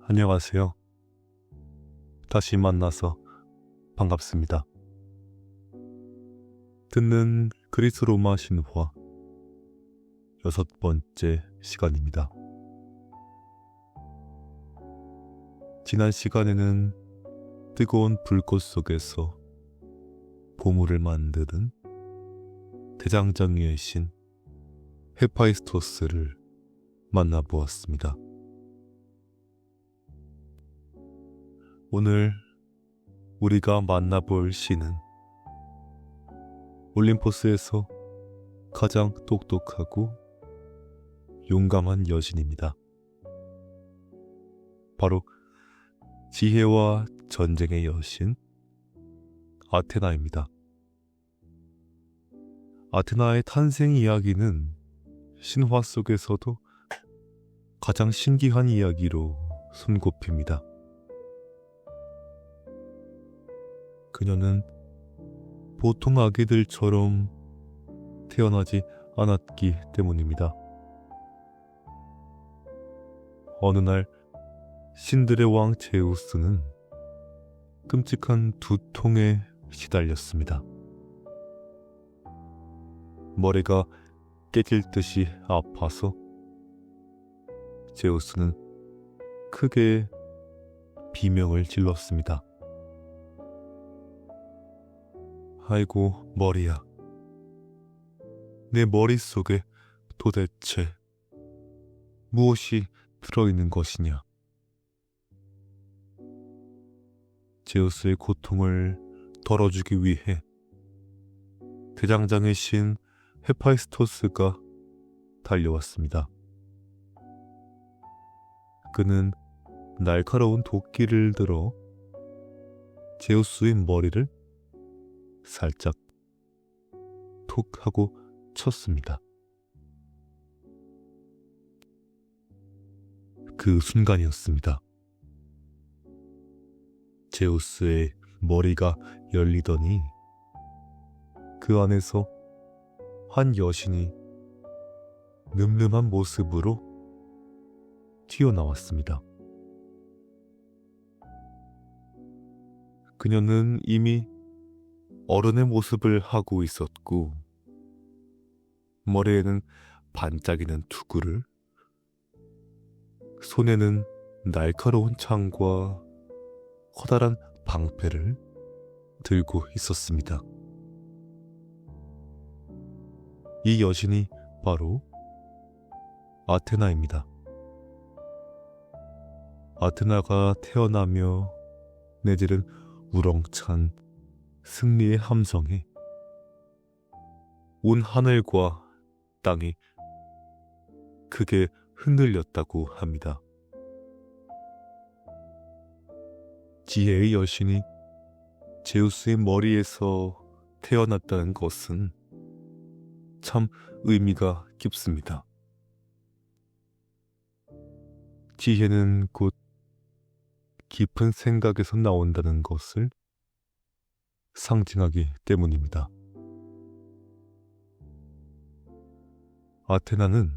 안녕하세요. 다시 만나서 반갑습니다. 듣는 그리스 로마 신화 6번째 시간입니다. 지난 시간에는 뜨거운 불꽃 속에서 보물을 만드는 대장장이의 신 헤파이스토스를 만나보았습니다. 오늘 우리가 만나볼 신은 올림포스에서 가장 똑똑하고 용감한 여신입니다. 바로 지혜와 전쟁의 여신 아테나입니다. 아테나의 탄생 이야기는 신화 속에서도 가장 신기한 이야기로 손꼽힙니다. 그녀는 보통 아기들처럼 태어나지 않았기 때문입니다. 어느 날 신들의 왕 제우스는 끔찍한 두통에 시달렸습니다. 머리가 깨질 듯이 아파서 제우스는 크게 비명을 질렀습니다. 아이고 머리야, 내 머릿속에 도대체 무엇이 들어있는 것이냐. 제우스의 고통을 덜어주기 위해 대장장의 신 헤파이스토스가 달려왔습니다. 그는 날카로운 도끼를 들어 제우스의 머리를 살짝 톡 하고 쳤습니다. 그 순간이었습니다. 제우스의 머리가 열리더니 그 안에서 한 여신이 늠름한 모습으로 튀어나왔습니다. 그녀는 이미 어른의 모습을 하고 있었고 머리에는 반짝이는 투구를, 손에는 날카로운 창과 커다란 방패를 들고 있었습니다. 이 여신이 바로 아테나입니다. 아테나가 태어나며 내지른 우렁찬 승리의 함성에 온 하늘과 땅이 크게 흔들렸다고 합니다. 지혜의 여신이 제우스의 머리에서 태어났다는 것은 참 의미가 깊습니다. 지혜는 곧 깊은 생각에서 나온다는 것을 상징하기 때문입니다. 아테나는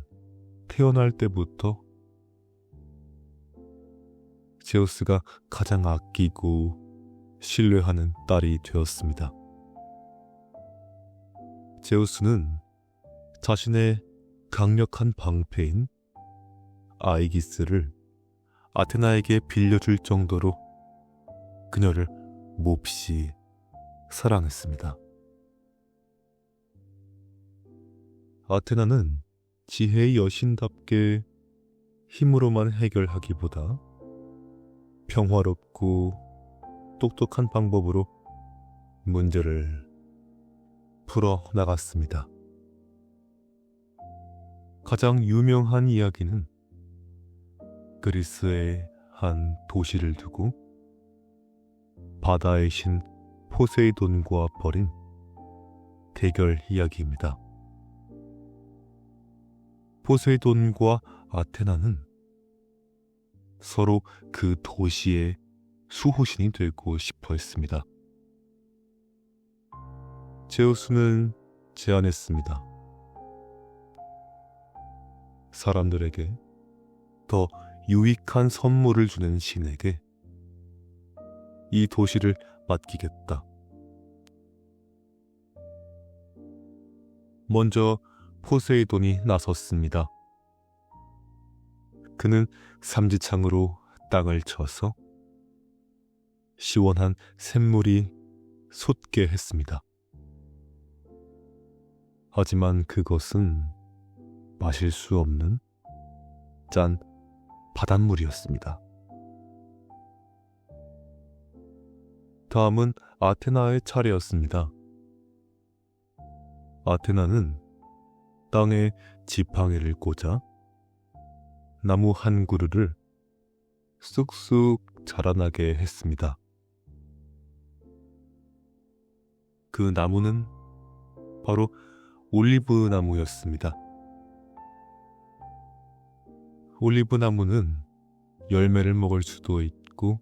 태어날 때부터 제우스가 가장 아끼고 신뢰하는 딸이 되었습니다. 제우스는 자신의 강력한 방패인 아이기스를 아테나에게 빌려줄 정도로 그녀를 몹시 사랑했습니다. 아테나는 지혜의 여신답게 힘으로만 해결하기보다 평화롭고 똑똑한 방법으로 문제를 풀어 나갔습니다. 가장 유명한 이야기는 그리스의 한 도시를 두고 바다의 신 포세이돈과 벌인 대결 이야기입니다. 포세이돈과 아테나는 서로 그 도시의 수호신이 되고 싶어 했습니다. 제우스는 제안했습니다. 사람들에게 더 유익한 선물을 주는 신에게 이 도시를 맡기겠다. 먼저 포세이돈이 나섰습니다. 그는 삼지창으로 땅을 쳐서 시원한 샘물이 솟게 했습니다. 하지만 그것은 마실 수 없는 짠 바닷물이었습니다. 다음은 아테나의 차례였습니다. 아테나는 땅에 지팡이를 꽂아 나무 한 그루를 쑥쑥 자라나게 했습니다. 그 나무는 바로 올리브 나무였습니다. 올리브 나무는 열매를 먹을 수도 있고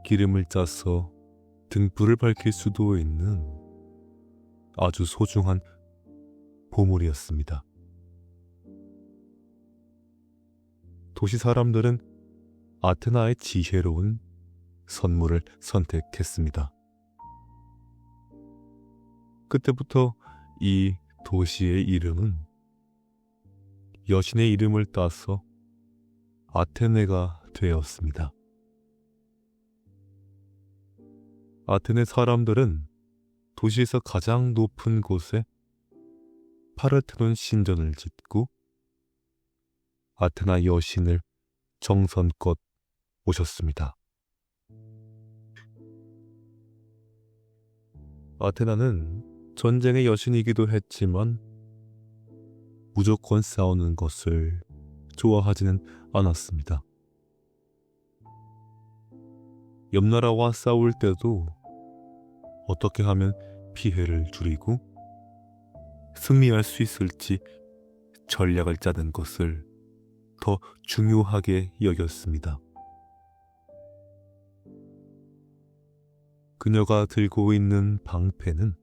기름을 짜서 등불을 밝힐 수도 있는 아주 소중한 보물이었습니다. 도시 사람들은 아테나의 지혜로운 선물을 선택했습니다. 그때부터 이 도시의 이름은 여신의 이름을 따서 아테네가 되었습니다. 아테네 사람들은 도시에서 가장 높은 곳에 파르테논 신전을 짓고 아테나 여신을 정성껏 모셨습니다. 아테나는 전쟁의 여신이기도 했지만 무조건 싸우는 것을 좋아하지는 않았습니다. 옆나라와 싸울 때도 어떻게 하면 피해를 줄이고 승리할 수 있을지 전략을 짜는 것을 더 중요하게 여겼습니다. 그녀가 들고 있는 방패는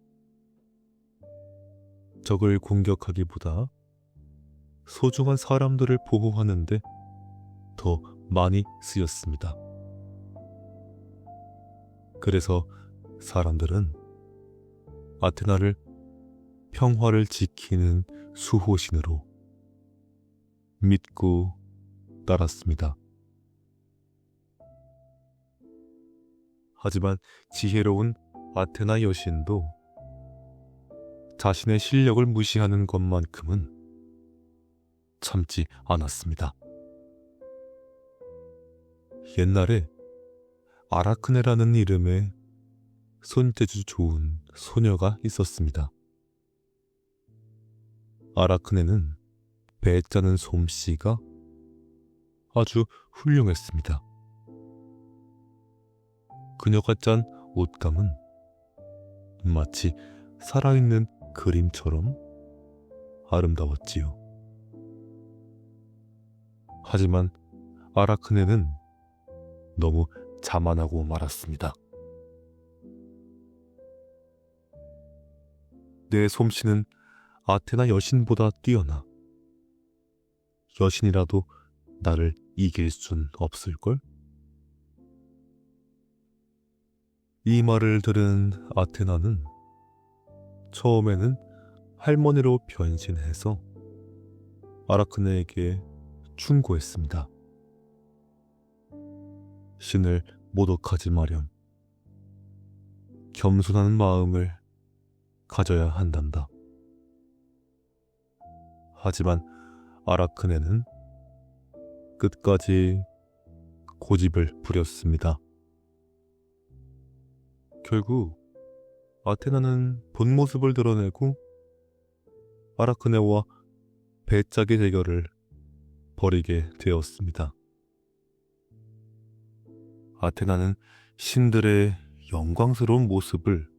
적을 공격하기보다 소중한 사람들을 보호하는데 더 많이 쓰였습니다. 그래서 사람들은 아테나를 평화를 지키는 수호신으로 믿고 따랐습니다. 하지만 지혜로운 아테나 여신도 자신의 실력을 무시하는 것만큼은 참지 않았습니다. 옛날에 아라크네라는 이름의 손재주 좋은 소녀가 있었습니다. 아라크네는 배 짜는 솜씨가 아주 훌륭했습니다. 그녀가 짠 옷감은 마치 살아있는 그림처럼 아름다웠지요. 하지만 아라크네는 너무 자만하고 말았습니다. 내 솜씨는 아테나 여신보다 뛰어나. 여신이라도 나를 이길 순 없을걸? 이 말을 들은 아테나는 처음에는 할머니로 변신해서 아라크네에게 충고했습니다. 신을 모독하지 마렴. 겸손한 마음을 가져야 한단다. 하지만 아라크네는 끝까지 고집을 부렸습니다. 결국 아테나는 본 모습을 드러내고 아라크네와 배짜기 대결을 벌이게 되었습니다. 아테나는 신들의 영광스러운 모습을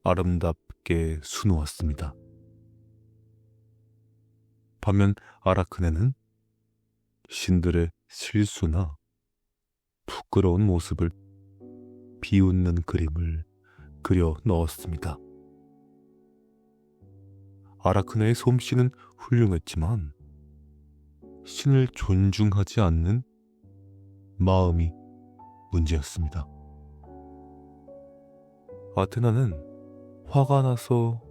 아름답게 수놓았습니다. 반면 아라크네는 신들의 실수나 부끄러운 모습을 비웃는 그림을 그려 넣었습니다. 아라크네의 솜씨는 훌륭했지만 신을 존중하지 않는 마음이 문제였습니다. 아테나는 화가 나서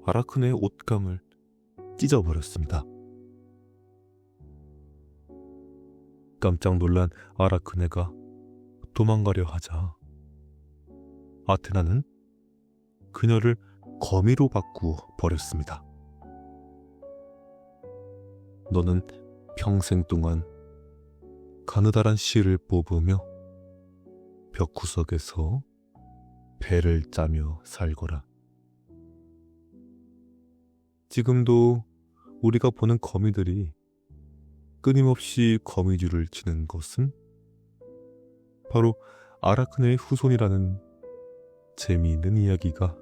아라크네의 옷감을 찢어버렸습니다. 깜짝 놀란 아라크네가 도망가려 하자 아테나는 그녀를 거미로 바꾸어 버렸습니다. 너는 평생 동안 가느다란 씨를 뽑으며 벽구석에서 배를 짜며 살거라. 지금도 우리가 보는 거미들이 끊임없이 거미줄을 치는 것은 바로 아라크네의 후손이라는 재미있는 이야기가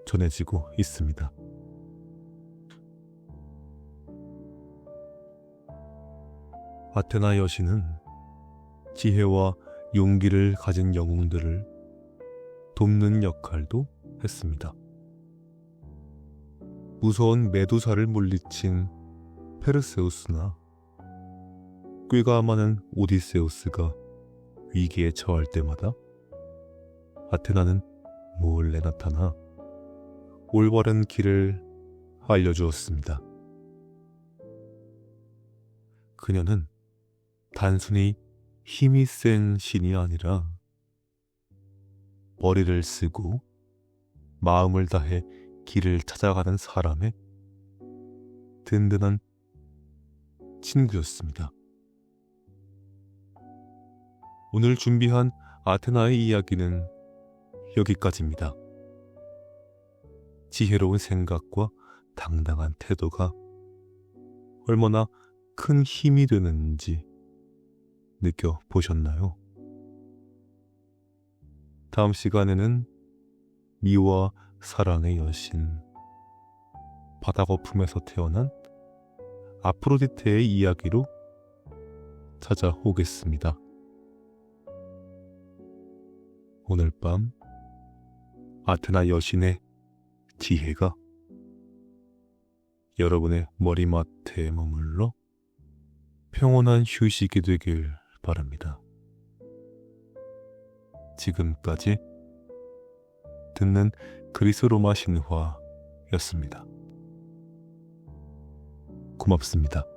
전해지고 있습니다. 아테나 여신은 지혜와 용기를 가진 영웅들을 돕는 역할도 했습니다. 무서운 메두사를 물리친 페르세우스나 꾀가 많은 오디세우스가 위기에 처할 때마다 아테나는 몰래 나타나 올바른 길을 알려주었습니다. 그녀는 단순히 힘이 센 신이 아니라 머리를 쓰고 마음을 다해 길을 찾아가는 사람의 든든한 친구였습니다. 오늘 준비한 아테나의 이야기는 여기까지입니다. 지혜로운 생각과 당당한 태도가 얼마나 큰 힘이 되는지 느껴보셨나요? 다음 시간에는 미와 사랑의 여신, 바다 거품에서 태어난 아프로디테의 이야기로 찾아오겠습니다. 오늘 밤 아테나 여신의 지혜가 여러분의 머리맡에 머물러 평온한 휴식이 되길 바랍니다. 지금까지 듣는 그리스 로마 신화였습니다. 고맙습니다.